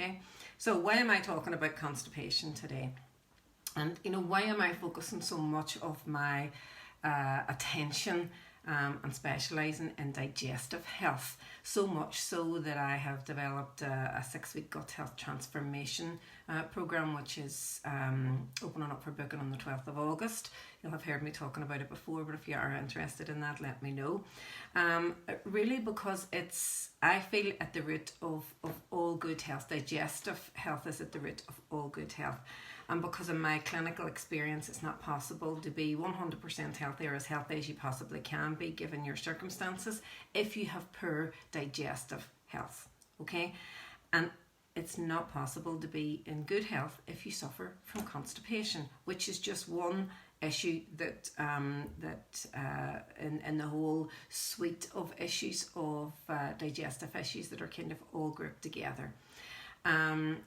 Okay, so why am I talking about constipation today? And why am I focusing so much of my attention and specialising in digestive health? So much so that I have developed a 6-week gut health transformation programme, which is opening up for booking on the 12th of August. You'll have heard me talking about it before, but if you are interested in that, let me know. Really, because I feel at the root of all good health. Digestive health is at the root of all good health. And because of my clinical experience, it's not possible to be 100% healthy or as healthy as you possibly can be given your circumstances if you have poor digestive health, okay? And it's not possible to be in good health if you suffer from constipation, which is just one issue that in the whole suite of issues of digestive issues that are kind of all grouped together. And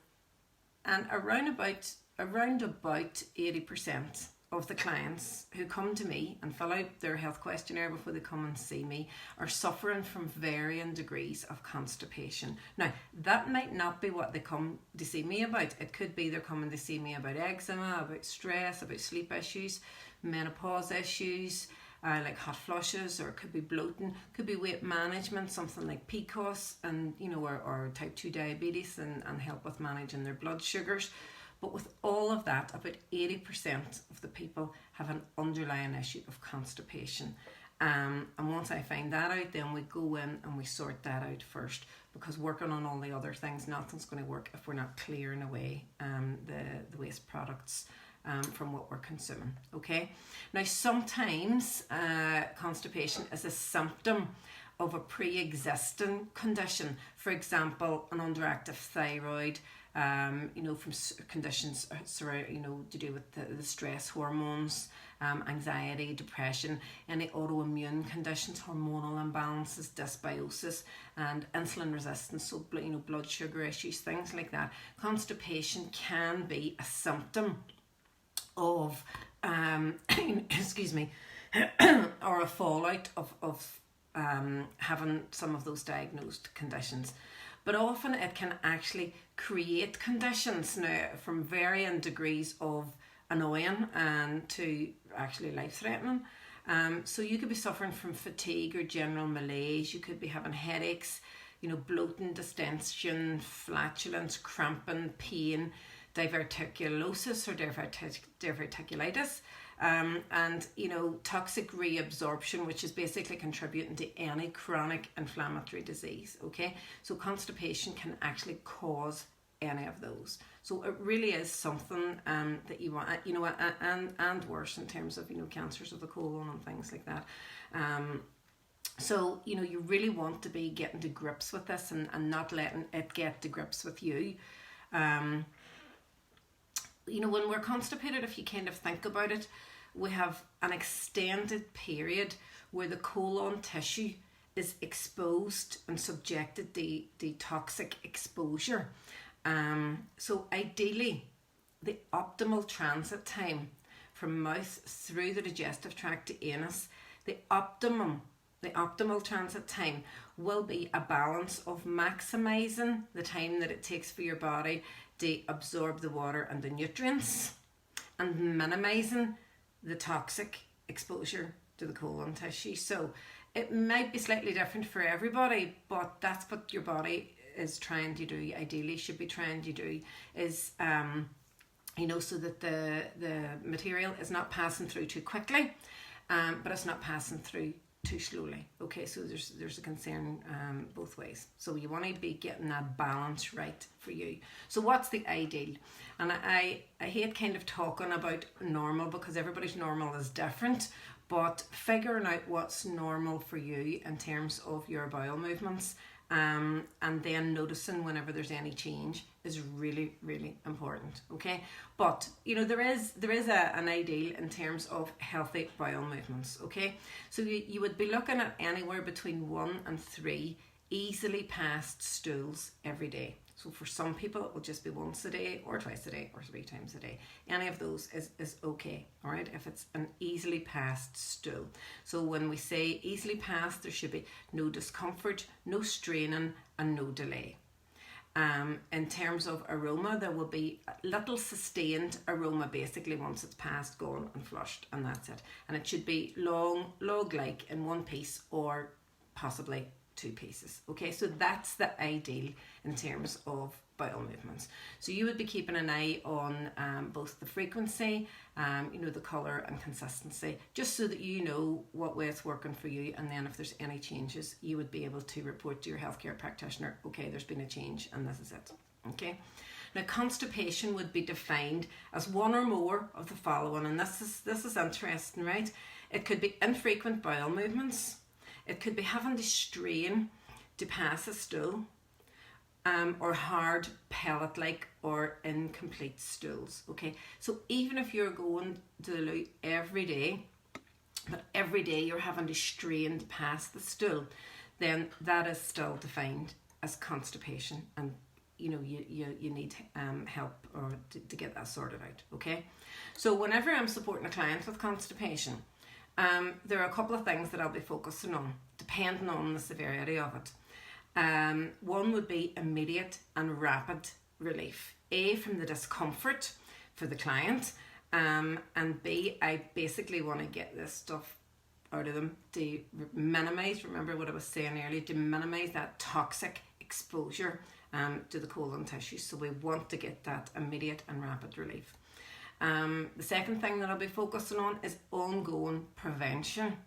around about 80% of the clients who come to me and fill out their health questionnaire before they come and see me are suffering from varying degrees of constipation. Now, that might not be what they come to see me about. It could be they're coming to see me about eczema, about stress, about sleep issues, menopause issues, like hot flushes, or it could be bloating, could be weight management, something like PCOS, and or type 2 diabetes and help with managing their blood sugars. But with all of that, about 80% of the people have an underlying issue of constipation. And once I find that out, then we go in and we sort that out first, because working on all the other things, nothing's going to work if we're not clearing away the waste products from what we're consuming. Okay. Now, sometimes constipation is a symptom of a pre-existing condition. For example, an underactive thyroid, from conditions to do with the stress hormones, anxiety, depression, any autoimmune conditions, hormonal imbalances, dysbiosis, and insulin resistance, so blood sugar issues, things like that. Constipation can be a symptom of excuse me or a fallout of having some of those diagnosed conditions. But often it can actually create conditions now from varying degrees of annoying and to actually life-threatening. So you could be suffering from fatigue or general malaise. You could be having headaches, bloating, distension, flatulence, cramping, pain, diverticulosis or diverticulitis. And toxic reabsorption, which is basically contributing to any chronic inflammatory disease. Okay, so constipation can actually cause any of those. So it really is something that you want, and worse in terms of cancers of the colon and things like that. So you really want to be getting to grips with this and not letting it get to grips with you. When we're constipated, if you kind of think about it, we have an extended period where the colon tissue is exposed and subjected to toxic exposure. So ideally, the optimal transit time from mouth through the digestive tract to anus, the optimal transit time will be a balance of maximising the time that it takes for your body to absorb the water and the nutrients, and minimising the toxic exposure to the colon tissue. So it might be slightly different for everybody, but that's what your body is trying to do, ideally should be trying to do, is so that the material is not passing through too quickly, but it's not passing through too slowly. Okay, so there's a concern both ways. So you want to be getting that balance right for you. So what's the ideal? And I hate kind of talking about normal, because everybody's normal is different, but figuring out what's normal for you in terms of your bowel movements, and then noticing whenever there's any change is really, really important. Okay, but there is an ideal in terms of healthy bowel movements. Okay, so you would be looking at anywhere between 1 and 3 easily passed stools every day. So for some people it will just be once a day or twice a day or 3 times a day. Any of those is okay, all right, if it's an easily passed stool. So when we say easily passed, there should be no discomfort, no straining and no delay. In terms of aroma, there will be a little sustained aroma basically once it's passed, gone and flushed, and that's it. And it should be long, log-like in one piece or possibly two pieces. Okay, so that's the ideal in terms of bowel movements. So you would be keeping an eye on both the frequency, the colour and consistency, just so that you know what way it's working for you, and then if there's any changes, you would be able to report to your healthcare practitioner, okay, there's been a change and this is it. Okay. Now, constipation would be defined as one or more of the following, and this is interesting, right? It could be infrequent bowel movements. It could be having to strain to pass a stool, or hard pellet-like or incomplete stools. Okay, so even if you're going to the loo every day, but every day you're having to strain to pass the stool, then that is still defined as constipation, and you need help or to get that sorted out. Okay, so whenever I'm supporting a client with constipation, there are a couple of things that I'll be focusing on depending on the severity of it. One would be immediate and rapid relief. A, from the discomfort for the client, and B, I basically want to get this stuff out of them to minimise, remember what I was saying earlier, to minimise that toxic exposure to the colon tissue. So we want to get that immediate and rapid relief. The second thing that I'll be focusing on is ongoing prevention.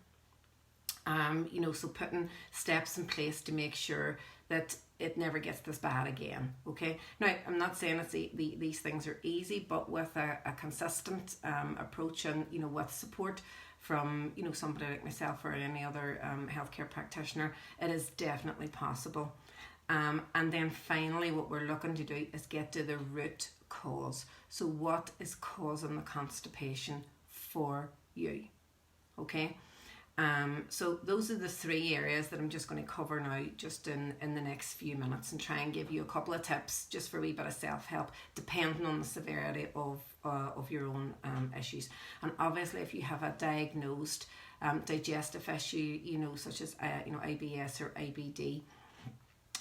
So putting steps in place to make sure that it never gets this bad again. Okay. Now, I'm not saying it's these things are easy, but with a consistent approach and with support from somebody like myself or any other healthcare practitioner, it is definitely possible. And then finally, what we're looking to do is get to the root cause. So what is causing the constipation for you? Okay. So those are the three areas that I'm just going to cover now just in the next few minutes, and try and give you a couple of tips just for a wee bit of self-help depending on the severity of your own issues. And obviously if you have a diagnosed digestive issue, such as IBS or IBD,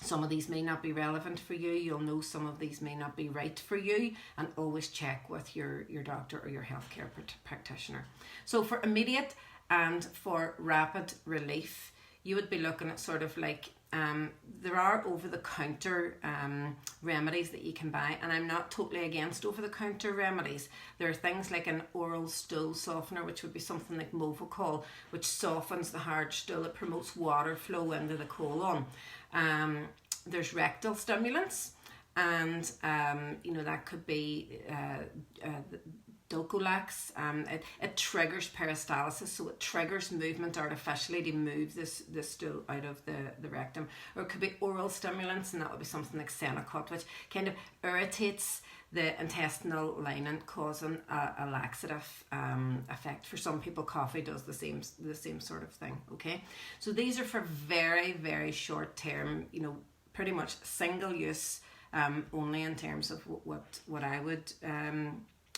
some of these may not be relevant for you. You'll know some of these may not be right for you, and always check with your doctor or your healthcare practitioner. So for immediate and for rapid relief, you would be looking at sort of like there are over-the-counter remedies that you can buy, and I'm not totally against over-the-counter remedies. There are things like an oral stool softener, which would be something like Movicol, which softens the hard stool. It promotes water flow into the colon. There's rectal stimulants, and that could be Dulcolax. It triggers peristalsis, so it triggers movement artificially to move this stool out of the rectum. Or it could be oral stimulants, and that would be something like Senokot, which kind of irritates the intestinal lining, causing a laxative effect. For some people, coffee does the same sort of thing. Okay, so these are for very, very short term, pretty much single use only, in terms of what I would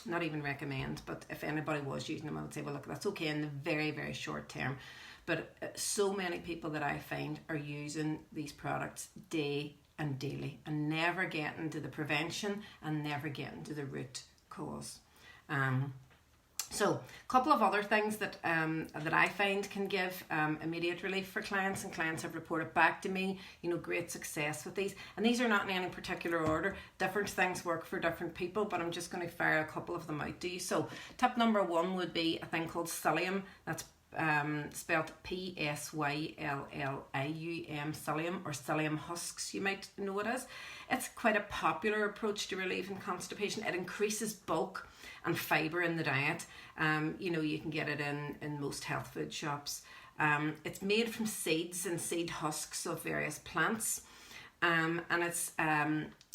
not even recommend, but if anybody was using them, I would say, well, look, that's okay in the very, very short term. But so many people that I find are using these products day and daily, and never getting to the prevention and never getting to the root cause. So a couple of other things that I find can give immediate relief for clients, and clients have reported back to me, great success with these. And these are not in any particular order. Different things work for different people, but I'm just going to fire a couple of them out to you. So tip number one would be a thing called psyllium. That's spelled P-S-Y-L-L-I-U-M, psyllium, or psyllium husks, you might know it as. It's quite a popular approach to relieving constipation. It increases bulk and fibre in the diet. You can get it in most health food shops. It's made from seeds and seed husks of various plants, and it's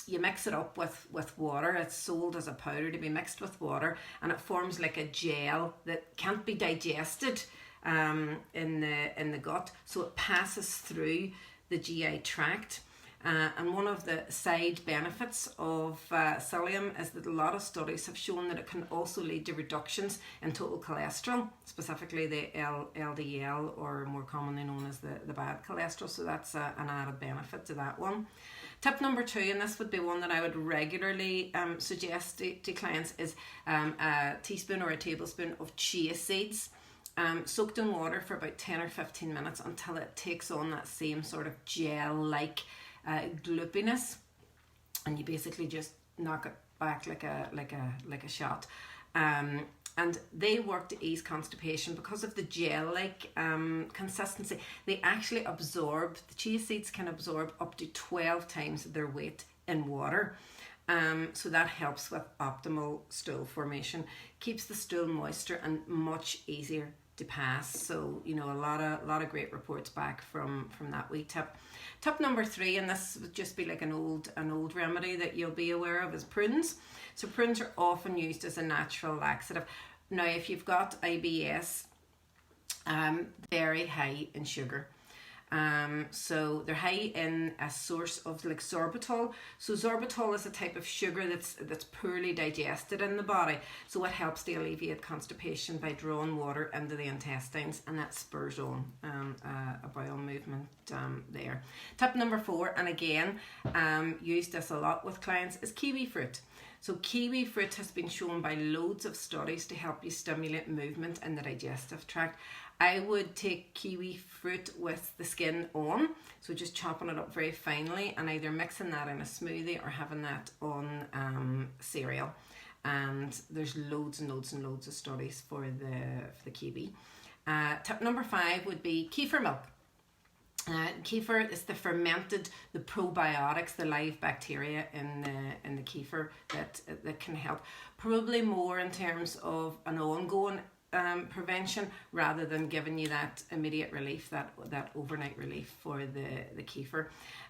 you mix it up with water. It's sold as a powder to be mixed with water, and it forms like a gel that can't be digested in the gut, so it passes through the GI tract. And one of the side benefits of psyllium is that a lot of studies have shown that it can also lead to reductions in total cholesterol, specifically the LDL, or more commonly known as the bad cholesterol. So that's an added benefit to that one. Tip number 2, and this would be one that I would regularly suggest to clients, is a teaspoon or a tablespoon of chia seeds. Soaked in water for about 10 or 15 minutes until it takes on that same sort of gel-like gloopiness, and you basically just knock it back like a shot. And they work to ease constipation because of the gel-like consistency. They actually absorb, the chia seeds can absorb up to 12 times their weight in water. So that helps with optimal stool formation, keeps the stool moisture and much easier to pass. So, you know, a lot of great reports back from that wee tip. Tip number 3, and this would just be like an old remedy that you'll be aware of, is prunes. So prunes are often used as a natural laxative. Now, if you've got IBS, very high in sugar. So they're high in a source of like sorbitol. So sorbitol is a type of sugar that's poorly digested in the body. So it helps to alleviate constipation by drawing water into the intestines, and that spurs on a bowel movement there. Tip number 4, and again, use this a lot with clients, is kiwi fruit. So kiwi fruit has been shown by loads of studies to help you stimulate movement in the digestive tract. I would take kiwi fruit with the skin on, so just chopping it up very finely and either mixing that in a smoothie or having that on cereal. And there's loads and loads and loads of studies for the kiwi. Tip number 5 would be kefir milk. Kefir is the probiotics, the live bacteria in the kefir that can help, probably more in terms of an ongoing prevention rather than giving you that immediate relief, that overnight relief for the kefir.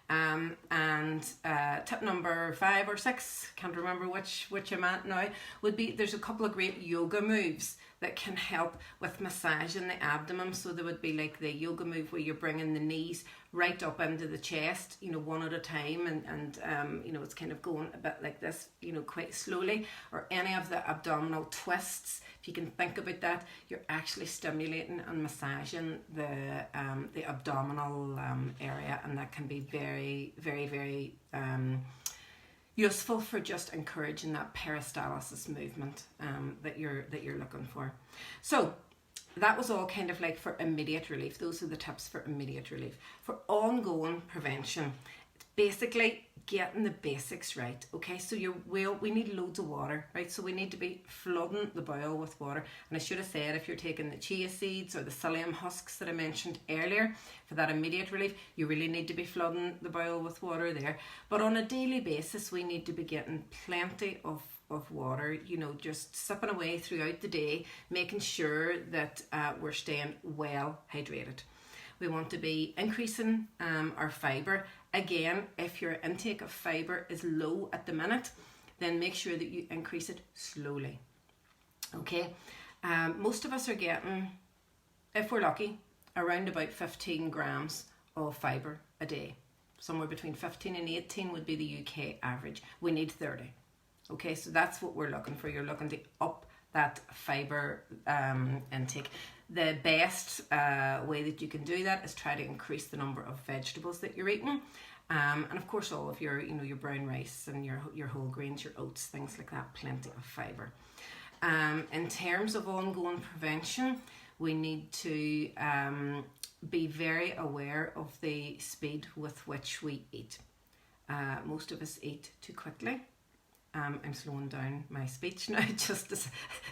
And tip number 5 or 6, can't remember which I'm at now, would be, there's a couple of great yoga moves that can help with massaging the abdomen. So there would be like the yoga move where you're bringing the knees right up into the chest, you know, one at a time, and you know, it's kind of going a bit like this, you know, quite slowly, or any of the abdominal twists. If you can think about that, you're actually stimulating and massaging the abdominal area, and that can be very, very, very useful for just encouraging that peristalsis movement that you're looking for. So that was all kind of like for immediate relief. Those are the tips for immediate relief. For ongoing prevention, it's basically getting the basics right. Okay, so we need loads of water, right? So we need to be flooding the bowel with water. And I should have said, if you're taking the chia seeds or the psyllium husks that I mentioned earlier, for that immediate relief, you really need to be flooding the bowel with water there. But on a daily basis, we need to be getting plenty of water, you know, just sipping away throughout the day, making sure that we're staying well hydrated. We want to be increasing our fibre. Again, if your intake of fibre is low at the minute, then make sure that you increase it slowly. Okay, most of us are getting, if we're lucky, around about 15 grams of fibre a day. Somewhere between 15 and 18 would be the UK average. We need 30. Okay, so that's what we're looking for. You're looking to up that fibre intake. The best way that you can do that is try to increase the number of vegetables that you're eating, and of course all of your, you know, your brown rice and your whole grains, your oats, things like that. Plenty of fibre. In terms of ongoing prevention, we need to be very aware of the speed with which we eat. Most of us eat too quickly. I'm slowing down my speech now,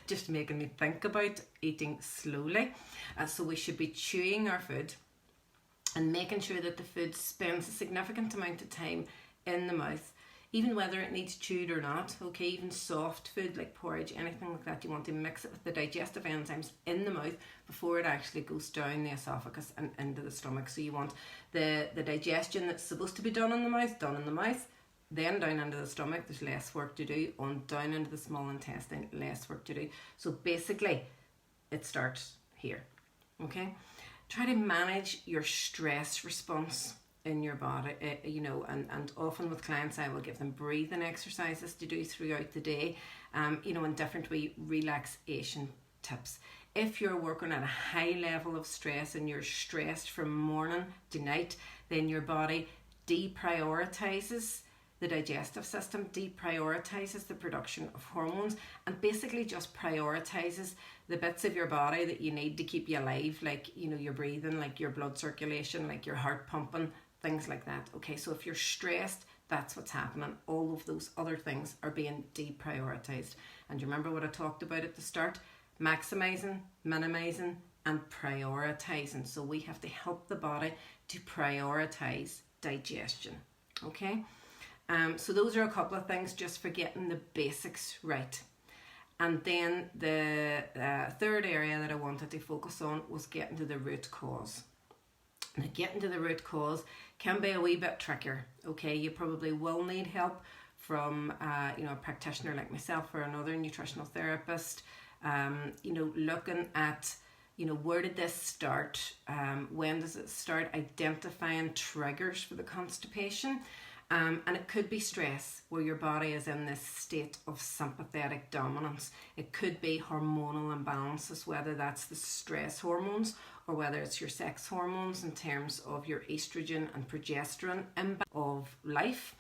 just making me think about eating slowly. So we should be chewing our food and making sure that the food spends a significant amount of time in the mouth, even whether it needs chewed or not. Okay, even soft food like porridge, anything like that, you want to mix it with the digestive enzymes in the mouth before it actually goes down the esophagus and into the stomach. So you want the digestion that's supposed to be done in the mouth, then down into the stomach. There's less work to do. On down into the small intestine, less work to do. So basically, it starts here. Okay? Try to manage your stress response. in your body, and often with clients I will give them breathing exercises to do throughout the day, and different relaxation tips. If you're working at a high level of stress and you're stressed from morning to night, then your body deprioritizes the digestive system, deprioritizes the production of hormones, and basically just prioritizes the bits of your body that you need to keep you alive, like your breathing, like your blood circulation, like your heart pumping, things like that. Okay, so if you're stressed, that's what's happening. All of those other things are being deprioritized. And you remember what I talked about at the start? Maximizing, minimizing, and prioritizing. So we have to help the body to prioritize digestion. Okay, so those are a couple of things just for getting the basics right. And then the third area that I wanted to focus on was getting to the root cause. Now, getting to the root cause can be a wee bit trickier. Okay, you probably will need help from a practitioner like myself or another nutritional therapist. Looking at where did this start? When does it start? Identifying triggers for the constipation. And it could be stress, where your body is in this state of sympathetic dominance. It could be hormonal imbalances, whether that's the stress hormones or whether it's your sex hormones in terms of your estrogen and progesterone imbalance of life.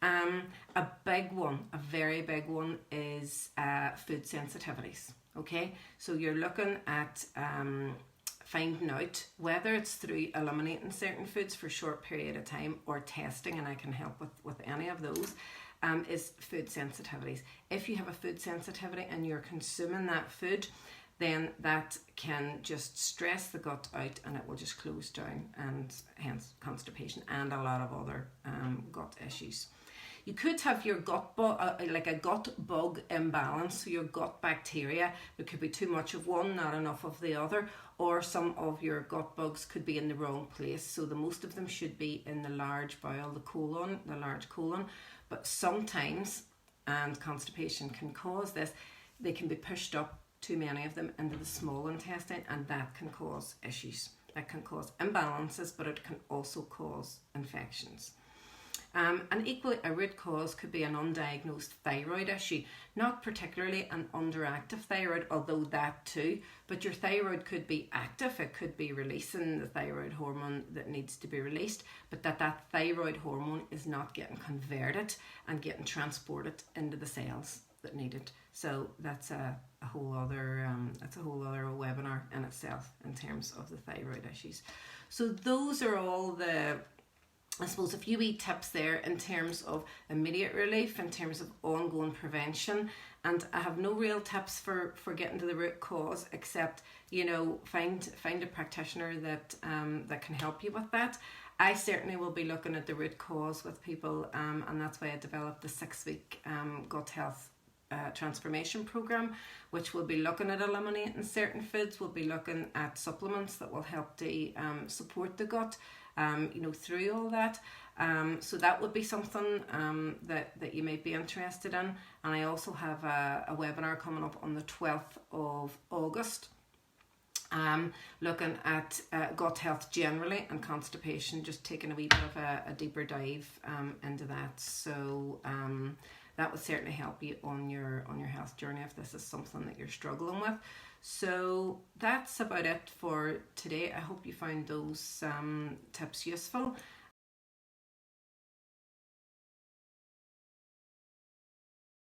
A big one, a very big one, is food sensitivities. Okay, so you're looking at finding out whether it's through eliminating certain foods for a short period of time or testing, and I can help with any of those, is food sensitivities. If you have a food sensitivity and you're consuming that food, then that can just stress the gut out and it will just close down, and hence constipation and a lot of other gut issues. You could have your gut like a gut bug imbalance, so your gut bacteria, there could be too much of one, not enough of the other, or some of your gut bugs could be in the wrong place. So the most of them should be in the large bowel, the large colon. But sometimes, and constipation can cause this, they can be pushed up, too many of them, into the small intestine, and that can cause issues. That can cause imbalances, but it can also cause infections. And equally, a root cause could be an undiagnosed thyroid issue, not particularly an underactive thyroid, although that too, but your thyroid could be active. It could be releasing the thyroid hormone that needs to be released, but that thyroid hormone is not getting converted and getting transported into the cells that need it. So that's a whole other webinar in itself in terms of the thyroid issues. So those are all the, I suppose, a few wee tips there in terms of immediate relief, in terms of ongoing prevention. And I have no real tips for getting to the root cause, except find a practitioner that can help you with that. I certainly will be looking at the root cause with people, and that's why I developed the 6-week gut health transformation program, which will be looking at eliminating certain foods. We'll be looking at supplements that will help to support the gut through all that. So that would be something that you may be interested in. And I also have a webinar coming up on the 12th of August, looking at gut health generally and constipation, just taking a wee bit of a deeper dive into that. So that would certainly help you on your health journey if this is something that you're struggling with. So that's about it for today. I hope you found those tips useful.